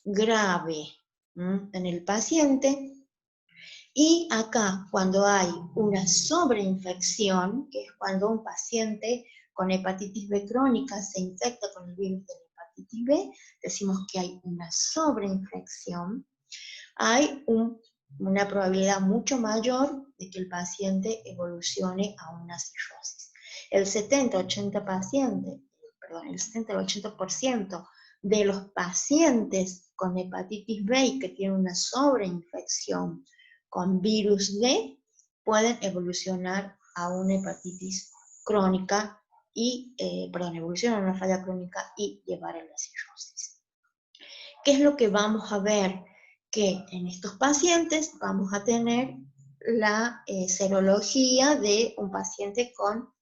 grave en el paciente. Y acá, cuando hay una sobreinfección, que es cuando un paciente con hepatitis B crónica se infecta con el virus de la hepatitis B, decimos que hay una sobreinfección, hay una probabilidad mucho mayor de que el paciente evolucione a una cirrosis. El 70-80% de los pacientes con hepatitis B y que tienen una sobreinfección con virus D pueden evolucionar a una hepatitis crónica evolucionar a una falla crónica y llevar a la cirrosis. ¿Qué es lo que vamos a ver? Que en estos pacientes vamos a tener la serología de un paciente con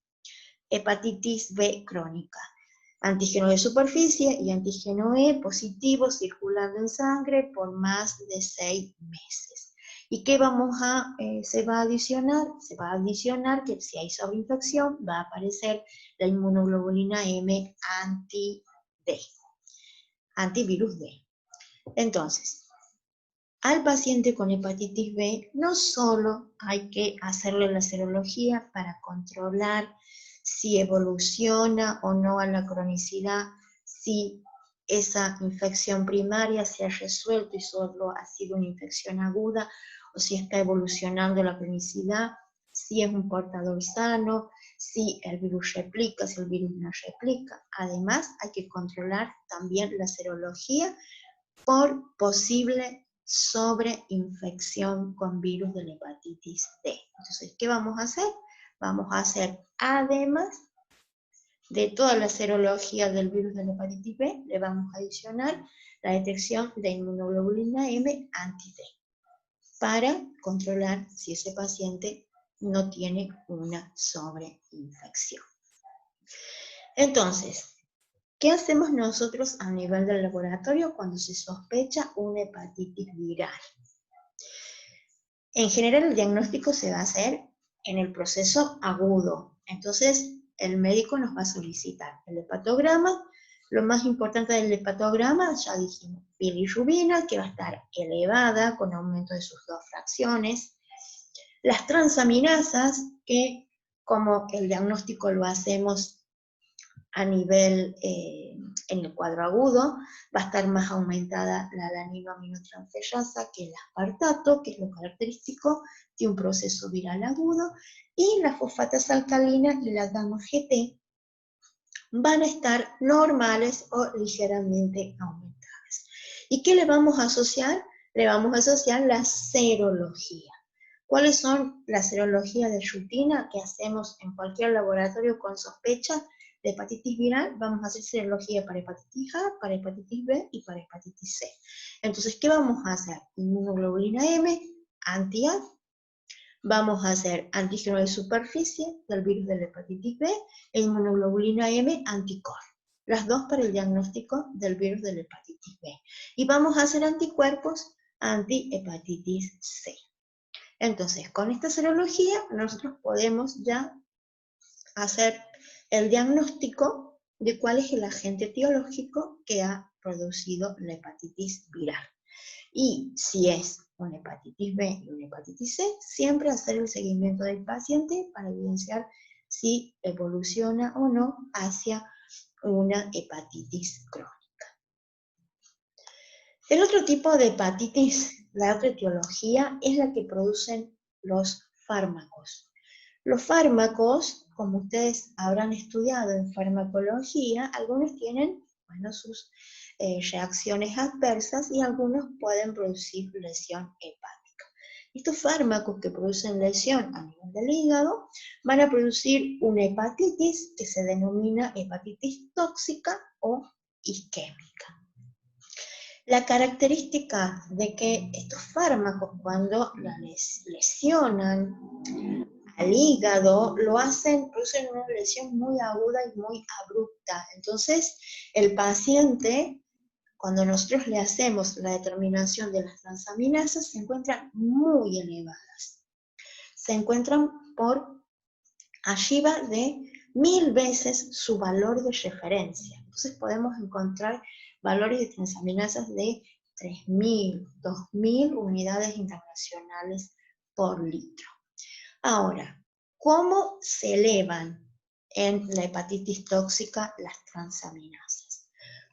hepatitis B crónica. Antígeno de superficie y antígeno E positivo circulando en sangre por más de 6 meses. ¿Y qué se va a adicionar? Se va a adicionar que si hay sobreinfección va a aparecer la inmunoglobulina M antivirus D. Entonces, al paciente con hepatitis B no solo hay que hacerle la serología para controlar si evoluciona o no a la cronicidad, si esa infección primaria se ha resuelto y solo ha sido una infección aguda, o si está evolucionando la cronicidad, si es un portador sano, si el virus replica, si el virus no replica. Además, hay que controlar también la serología por posible sobreinfección con virus de la hepatitis D. Entonces, ¿qué vamos a hacer? Vamos a hacer, además de toda la serología del virus de la hepatitis B, le vamos a adicionar la detección de inmunoglobulina M anti-D para controlar si ese paciente no tiene una sobreinfección. Entonces, ¿qué hacemos nosotros a nivel del laboratorio cuando se sospecha una hepatitis viral? En general, el diagnóstico se va a hacer en el proceso agudo. Entonces, el médico nos va a solicitar el hepatograma. Lo más importante del hepatograma, ya dijimos, bilirrubina, que va a estar elevada con aumento de sus dos fracciones. Las transaminasas, que como el diagnóstico lo hacemos a nivel, en el cuadro agudo, va a estar más aumentada la alaninoaminotransferasa que el aspartato, que es lo característico de un proceso viral agudo, y las fosfatas alcalinas y la gamma-GT van a estar normales o ligeramente aumentadas. ¿Y qué le vamos a asociar? Le vamos a asociar la serología. ¿Cuáles son las serologías de rutina que hacemos en cualquier laboratorio con sospecha de hepatitis viral? Vamos a hacer serología para hepatitis A, para hepatitis B y para hepatitis C. Entonces, ¿qué vamos a hacer? Inmunoglobulina M, anti-A. Vamos a hacer antígeno de superficie del virus de la hepatitis B e inmunoglobulina M antiCOR. Las dos para el diagnóstico del virus de la hepatitis B. Y vamos a hacer anticuerpos anti-hepatitis C. Entonces, con esta serología, nosotros podemos ya hacer el diagnóstico de cuál es el agente etiológico que ha producido la hepatitis viral. Y si es una hepatitis B y una hepatitis C, siempre hacer el seguimiento del paciente para evidenciar si evoluciona o no hacia una hepatitis crónica. El otro tipo de hepatitis, la otra etiología, es la que producen los fármacos. Los fármacos, como ustedes habrán estudiado en farmacología, algunos tienen, sus reacciones adversas y algunos pueden producir lesión hepática. Estos fármacos que producen lesión a nivel del hígado van a producir una hepatitis que se denomina hepatitis tóxica o isquémica. La característica de que estos fármacos, cuando la lesionan al hígado, producen una lesión muy aguda y muy abrupta. Entonces, el paciente, cuando nosotros le hacemos la determinación de las transaminasas, se encuentran muy elevadas. Se encuentran por arriba de 1000 veces su valor de referencia. Entonces podemos encontrar valores de transaminasas de 3000, 2000 unidades internacionales por litro. Ahora, ¿cómo se elevan en la hepatitis tóxica las transaminasas?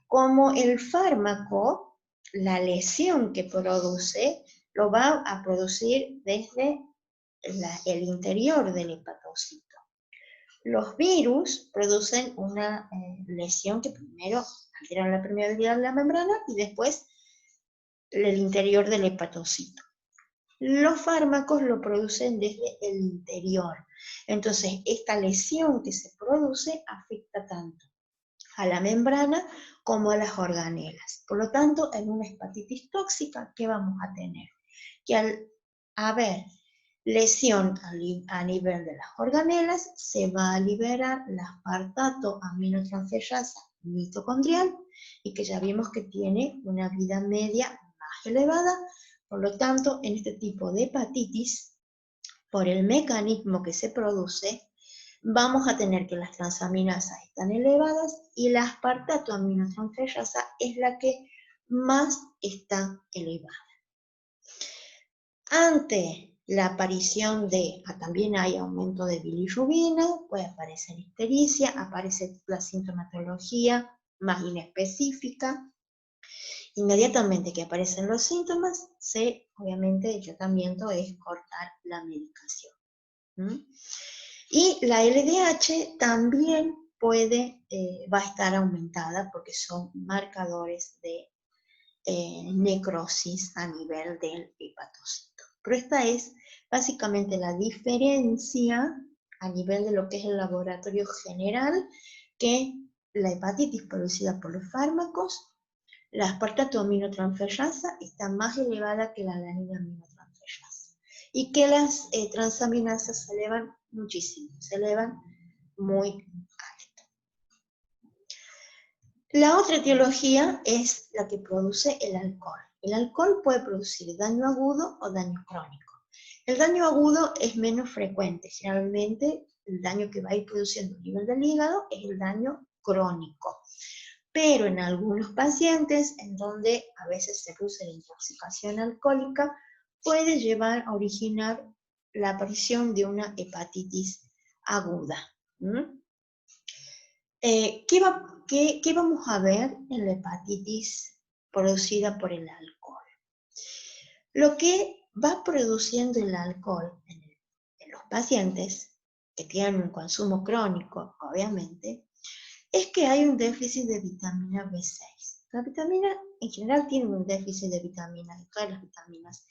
Como el fármaco, la lesión que produce, lo va a producir desde el interior del hepatocito. Los virus producen una lesión que primero altera la permeabilidad de la membrana y después el interior del hepatocito. Los fármacos lo producen desde el interior. Entonces, esta lesión que se produce afecta tanto a la membrana como a las organelas. Por lo tanto, en una hepatitis tóxica, ¿qué vamos a tener? Que al haber lesión a nivel de las organelas, se va a liberar la aspartato aminotransferasa mitocondrial, y que ya vimos que tiene una vida media más elevada. Por lo tanto, en este tipo de hepatitis, por el mecanismo que se produce, vamos a tener que las transaminasas están elevadas y la aspartato aminotransferasa es la que más está elevada. Ante la aparición también hay aumento de bilirrubina, puede aparecer ictericia, aparece la sintomatología más inespecífica. Inmediatamente que aparecen los síntomas, obviamente el tratamiento es cortar la medicación. Y la LDH también va a estar aumentada porque son marcadores de necrosis a nivel del hepatocito. Pero esta es básicamente la diferencia a nivel de lo que es el laboratorio general, que la hepatitis producida por los fármacos, la aspartato aminotransferasa está más elevada que la alanina aminotransferasa, y que las transaminasas se elevan muchísimo, se elevan muy alto. La otra etiología es la que produce el alcohol. El alcohol puede producir daño agudo o daño crónico. El daño agudo es menos frecuente. Generalmente el daño que va a ir produciendo a nivel del hígado es el daño crónico. Pero en algunos pacientes, en donde a veces se produce la intoxicación alcohólica, puede llevar a originar la aparición de una hepatitis aguda. ¿Qué vamos a ver en la hepatitis producida por el alcohol? Lo que va produciendo el alcohol en los pacientes que tienen un consumo crónico, obviamente, es que hay un déficit de vitamina B6. La vitamina en general tiene un déficit de vitaminas, de todas las vitaminas,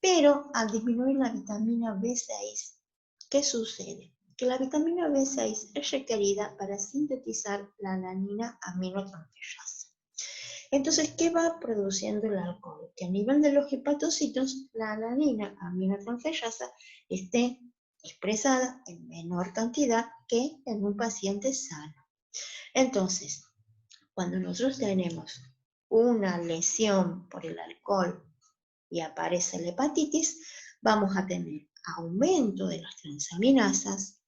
pero al disminuir la vitamina B6, ¿qué sucede? Que la vitamina B6 es requerida para sintetizar la alanina aminotransferasa. Entonces, ¿qué va produciendo el alcohol? Que a nivel de los hepatocitos, la alanina aminotransferasa esté expresada en menor cantidad que en un paciente sano. Entonces, cuando nosotros tenemos una lesión por el alcohol y aparece la hepatitis, vamos a tener aumento de las transaminasas,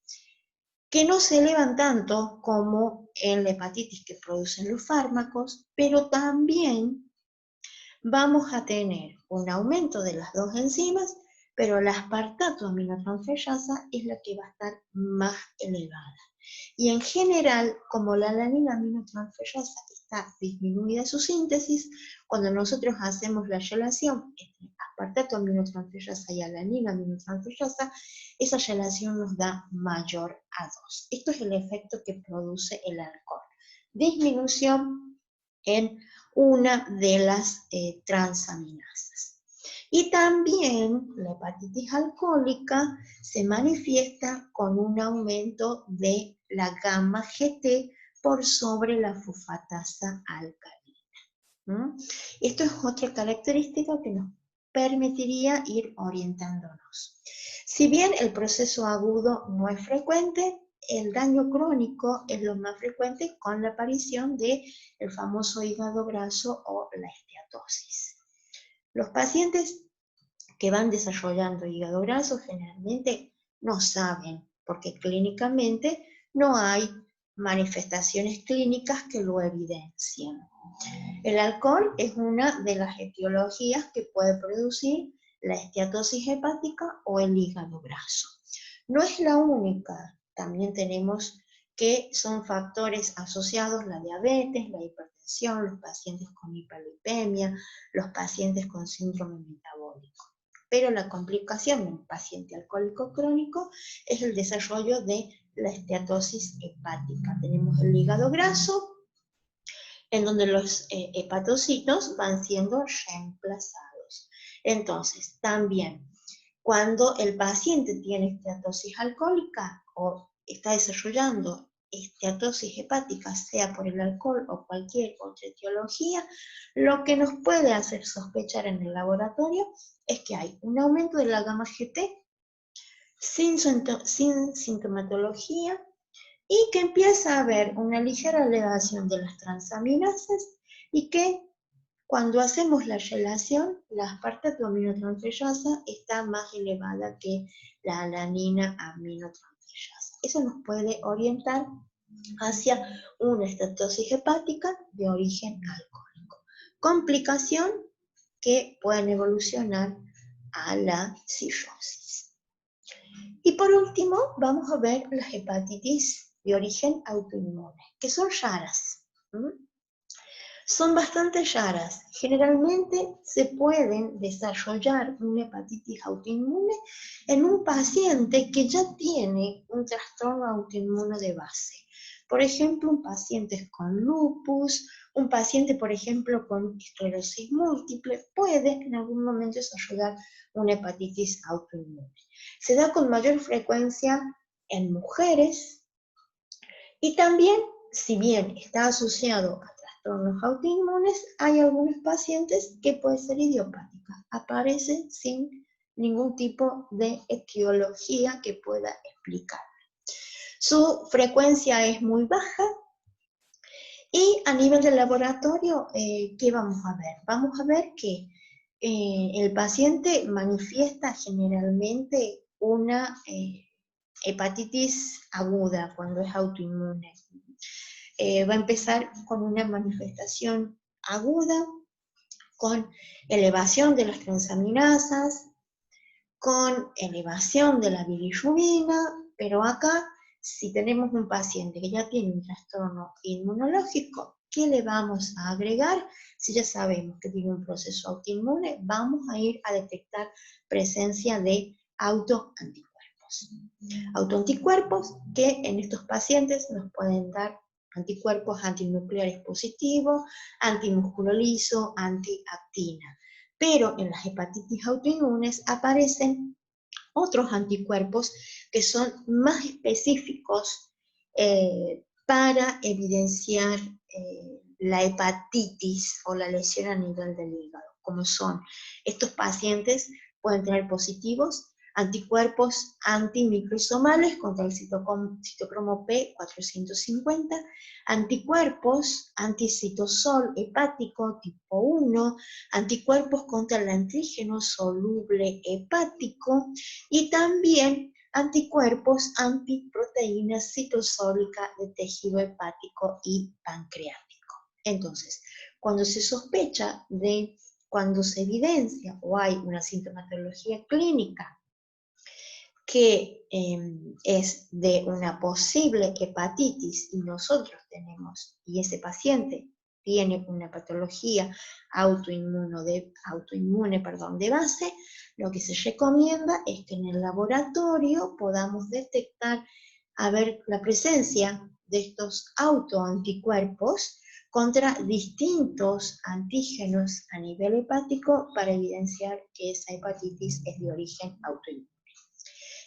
que no se elevan tanto como en la hepatitis que producen los fármacos, pero también vamos a tener un aumento de las dos enzimas, pero la aspartato aminotransferasa es la que va a estar más elevada. Y en general, como la alanina aminotransferasa está disminuida su síntesis, cuando nosotros hacemos la relación entre aspartato aminotransferasa y alanina aminotransferasa, esa relación nos da mayor a 2. Esto es el efecto que produce el alcohol. Disminución en una de las transaminasas. Y también la hepatitis alcohólica se manifiesta con un aumento de la gamma GT por sobre la fosfatasa alcalina. Esto es otra característica que nos permitiría ir orientándonos. Si bien el proceso agudo no es frecuente, el daño crónico es lo más frecuente con la aparición del famoso hígado graso o la esteatosis. Los pacientes que van desarrollando hígado graso generalmente no saben, porque clínicamente no hay manifestaciones clínicas que lo evidencien. El alcohol es una de las etiologías que puede producir la esteatosis hepática o el hígado graso. No es la única, también tenemos que son factores asociados la diabetes, la hipertensión, los pacientes con hiperlipemia, los pacientes con síndrome metabólico. Pero la complicación en un paciente alcohólico crónico es el desarrollo de la esteatosis hepática. Tenemos el hígado graso, en donde los hepatocitos van siendo reemplazados. Entonces, también, cuando el paciente tiene esteatosis alcohólica o está desarrollando esteatosis hepática, sea por el alcohol o cualquier otra etiología, lo que nos puede hacer sospechar en el laboratorio es que hay un aumento de la gamma GT sin sintomatología, y que empieza a haber una ligera elevación de las transaminasas y que cuando hacemos la relación, la aspartato aminotransferasa está más elevada que la alanina aminotransferasa. Eso nos puede orientar hacia una estatosis hepática de origen alcohólico. Complicación que pueden evolucionar a la cirrosis. Y por último, vamos a ver las hepatitis de origen autoinmune, que son raras. Son bastante raras. Generalmente se pueden desarrollar una hepatitis autoinmune en un paciente que ya tiene un trastorno autoinmune de base. Por ejemplo, un paciente con lupus, un paciente, por ejemplo, con esclerosis múltiple, puede en algún momento desarrollar una hepatitis autoinmune. Se da con mayor frecuencia en mujeres y también, si bien está asociado a trastornos autoinmunes, hay algunos pacientes que pueden ser idiopáticas, aparecen sin ningún tipo de etiología que pueda explicar. Su frecuencia es muy baja Y a nivel de laboratorio, ¿qué vamos a ver? Vamos a ver que el paciente manifiesta generalmente una hepatitis aguda cuando es autoinmune. Va a empezar con una manifestación aguda, con elevación de las transaminasas, con elevación de la bilirrubina, pero acá, si tenemos un paciente que ya tiene un trastorno inmunológico, ¿qué le vamos a agregar? Si ya sabemos que tiene un proceso autoinmune, vamos a ir a detectar presencia de autoanticuerpos. Autoanticuerpos que en estos pacientes nos pueden dar anticuerpos antinucleares positivos, antimusculo liso, antiactina. Pero en las hepatitis autoinmunes aparecen otros anticuerpos que son más específicos para evidenciar la hepatitis o la lesión a nivel del hígado, como son estos pacientes pueden tener positivos anticuerpos antimicrosomales contra el citocromo P450, anticuerpos anticitosol hepático tipo 1, anticuerpos contra el antígeno soluble hepático y también anticuerpos antiproteína citosólica de tejido hepático y pancreático. Entonces, cuando se sospecha cuando se evidencia o hay una sintomatología clínica que es de una posible hepatitis y nosotros tenemos, y ese paciente tiene una patología autoinmune de base, lo que se recomienda es que en el laboratorio podamos detectar a ver la presencia de estos autoanticuerpos contra distintos antígenos a nivel hepático para evidenciar que esa hepatitis es de origen autoinmune.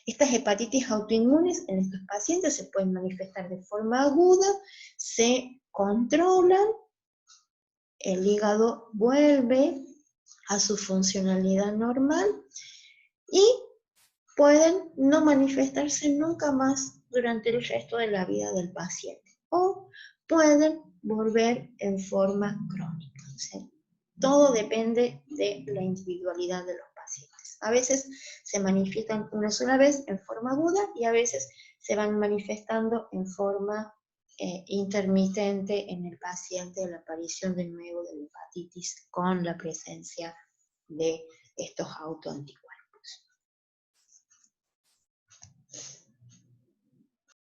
Estas hepatitis autoinmunes en estos pacientes se pueden manifestar de forma aguda, se controlan, el hígado vuelve a su funcionalidad normal y pueden no manifestarse nunca más durante el resto de la vida del paciente o pueden volver en forma crónica. ¿Sí? Todo depende de la individualidad de los pacientes. A veces se manifiestan una sola vez en forma aguda y a veces se van manifestando en forma intermitente en el paciente la aparición de nuevo de la hepatitis con la presencia de estos autoanticuerpos.